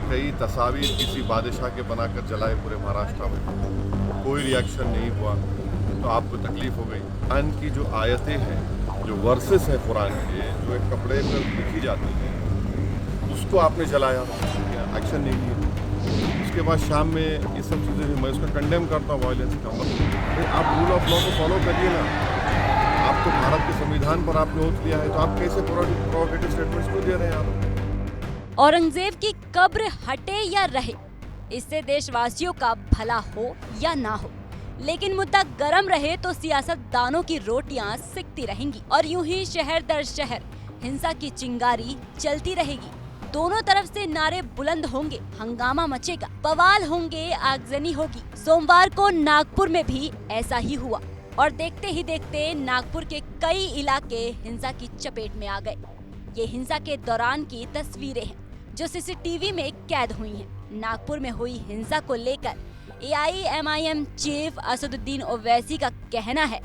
कई तस्वीर किसी बादशाह के बनाकर जलाए पूरे महाराष्ट्र में, कोई रिएक्शन नहीं हुआ, तो आपको तकलीफ हो गई। कुरान की जो आयतें हैं, जो वर्सेस हैं कुरान के, जो एक कपड़े पर लिखी जाती हैं, उसको आपने जलाया, एक्शन नहीं लिया। उसके बाद शाम में ये सब चीज़ें हुई, मैं उसका कंडेम करता हूँ वायलेंस का। भाई आप रूल ऑफ लॉ को फॉलो करिए ना। आप तो भारत के संविधान पर आपने ओथ लिया है, तो आप कैसे प्रोवोकेटिव स्टेटमेंट्स क्यों दे रहे हैं आप? औरंगजेब की कब्र हटे या रहे, इससे देशवासियों का भला हो या ना हो, लेकिन मुद्दा गरम रहे तो सियासतदानों की रोटियां सिकती रहेंगी और यूं ही शहर दर शहर हिंसा की चिंगारी चलती रहेगी। दोनों तरफ से नारे बुलंद होंगे, हंगामा मचेगा, बवाल होंगे, आगजनी होगी। सोमवार को नागपुर में भी ऐसा ही हुआ और देखते ही देखते नागपुर के कई इलाके हिंसा की चपेट में आ गए। ये हिंसा के दौरान की तस्वीरें हैं जो सीसीटीवी में कैद हुई हैं। नागपुर में हुई हिंसा को लेकर AIMIM चीफ असदुद्दीन ओवैसी का कहना है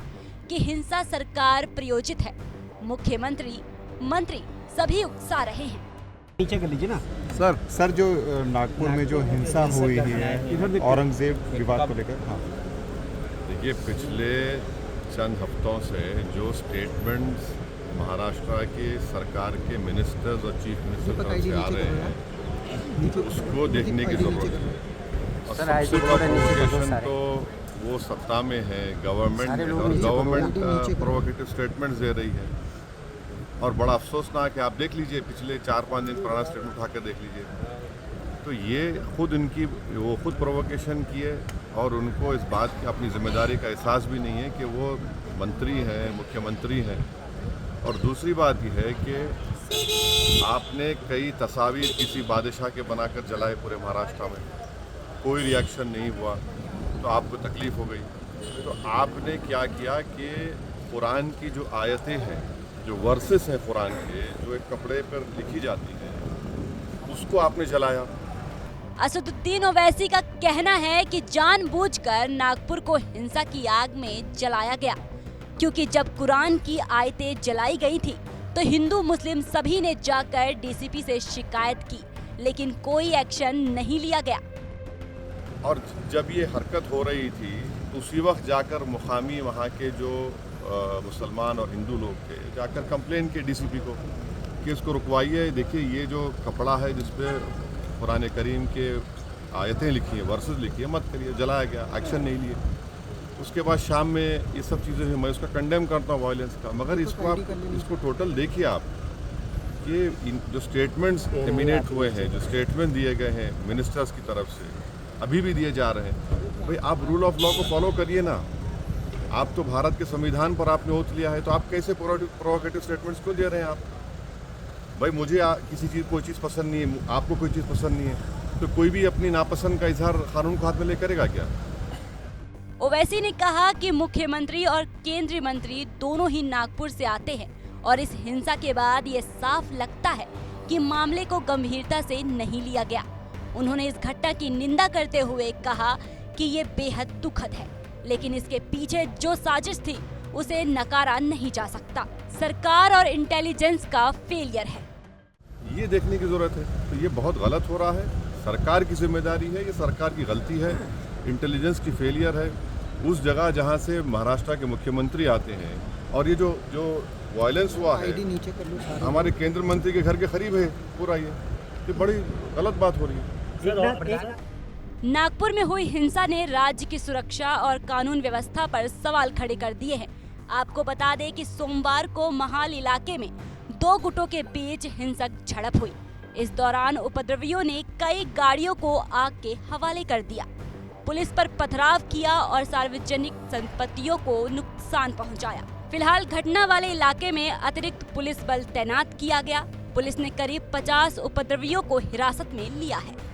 कि हिंसा सरकार प्रायोजित है, मुख्यमंत्री मंत्री सभी उकसा रहे हैं। नीचे कर लीजिए ना सर जो नागपुर में जो हिंसा हुई है औरंगजेब विवाद को लेकर, हाँ देखिए, पिछले चंद हफ्तों से जो स्टेटमेंट्स महाराष्ट्र के सरकार के मिनिस्टर्स और चीफ मिनिस्टर तरफ से आ रहे हैं, उसको देखने की जरूरत है। और सबसे बड़ा प्रोवोकेशन तो वो सत्ता में है, गवर्नमेंट है, और गवर्नमेंट प्रोवोकेटिव स्टेटमेंट्स दे रही है। और बड़ा अफसोसनाक है, आप देख लीजिए, पिछले 4-5 दिन पुराना स्टेटमेंट उठा कर देख लीजिए, तो ये वो खुद प्रोवोकेशन किए और उनको इस बात की अपनी जिम्मेदारी का एहसास भी नहीं है कि वो मंत्री हैं, मुख्यमंत्री हैं। और दूसरी बात यह है कि आपने कई तस्वीर किसी बादशाह के बनाकर जलाए पूरे महाराष्ट्र में, कोई रिएक्शन नहीं हुआ, तो आपको तकलीफ हो गई। तो आपने क्या किया कि कुरान की जो आयतें हैं, जो वर्सेस हैं कुरान के, जो एक कपड़े पर लिखी जाती हैं, उसको आपने जलाया। असदुद्दीन ओवैसी का कहना है कि जानबूझकर नागपुर को हिंसा की आग में जलाया गया, क्योंकि जब कुरान की आयतें जलाई गई थी तो हिंदू मुस्लिम सभी ने जाकर DCP से शिकायत की, लेकिन कोई एक्शन नहीं लिया गया। और जब ये हरकत हो रही थी तो उसी वक्त जाकर मुकामी वहाँ के जो मुसलमान और हिंदू लोग थे, जाकर कंप्लेन किए DCP को कि इसको रुकवाइए। देखिए, ये जो कपड़ा है जिसपे कुरान करीम के आयतें लिखी हैं, वर्सेस लिखी है, मत करिए। जलाया गया, एक्शन नहीं लिए। उसके बाद शाम में ये सब चीज़ें हुई, मैं उसका कंडेम करता हूँ वायलेंस का। मगर इसको टोटल देखिए आप, ये जो स्टेटमेंट्स एमिनेट हुए हैं, जो स्टेटमेंट दिए गए हैं मिनिस्टर्स की तरफ से, अभी भी दिए जा रहे हैं, भाई आप रूल ऑफ लॉ को फॉलो करिए ना। आप तो भारत के संविधान पर आपने ओथ लिया है, तो आप कैसे प्रोवोकेटिव स्टेटमेंट्स क्यों दे रहे हैं आप? भाई मुझे किसी चीज़ कोई चीज़ पसंद नहीं है, आपको कोई चीज़ पसंद नहीं है, तो कोई भी अपनी नापसंद का इजहार कानून को हाथ में ले करेगा क्या? ओवैसी ने कहा कि मुख्यमंत्री और केंद्रीय मंत्री दोनों ही नागपुर से आते हैं और इस हिंसा के बाद ये साफ लगता है कि मामले को गंभीरता से नहीं लिया गया। उन्होंने इस घटना की निंदा करते हुए कहा कि ये बेहद दुखद है, लेकिन इसके पीछे जो साजिश थी उसे नकारा नहीं जा सकता। सरकार और इंटेलिजेंस का फेलियर है, ये देखने की जरूरत है। तो ये बहुत गलत हो रहा है, सरकार की जिम्मेदारी है, ये सरकार की गलती है, इंटेलिजेंस की फेलियर है। उस जगह जहाँ से महाराष्ट्र के मुख्यमंत्री आते हैं, और ये जो वायलेंस हुआ है हमारे केंद्र मंत्री के घर के करीब है पूरा, ये बड़ी गलत बात हो रही है। नागपुर में हुई हिंसा ने राज्य की सुरक्षा और कानून व्यवस्था पर सवाल खड़े कर दिए हैं। आपको बता दें कि सोमवार को महाल इलाके में 2 गुटों के बीच हिंसक झड़प हुई। इस दौरान उपद्रवियों ने कई गाड़ियों को आग के हवाले कर दिया, पुलिस पर पथराव किया और सार्वजनिक संपत्तियों को नुकसान पहुंचाया। फिलहाल घटना वाले इलाके में अतिरिक्त पुलिस बल तैनात किया गया। पुलिस ने करीब 50 उपद्रवियों को हिरासत में लिया है।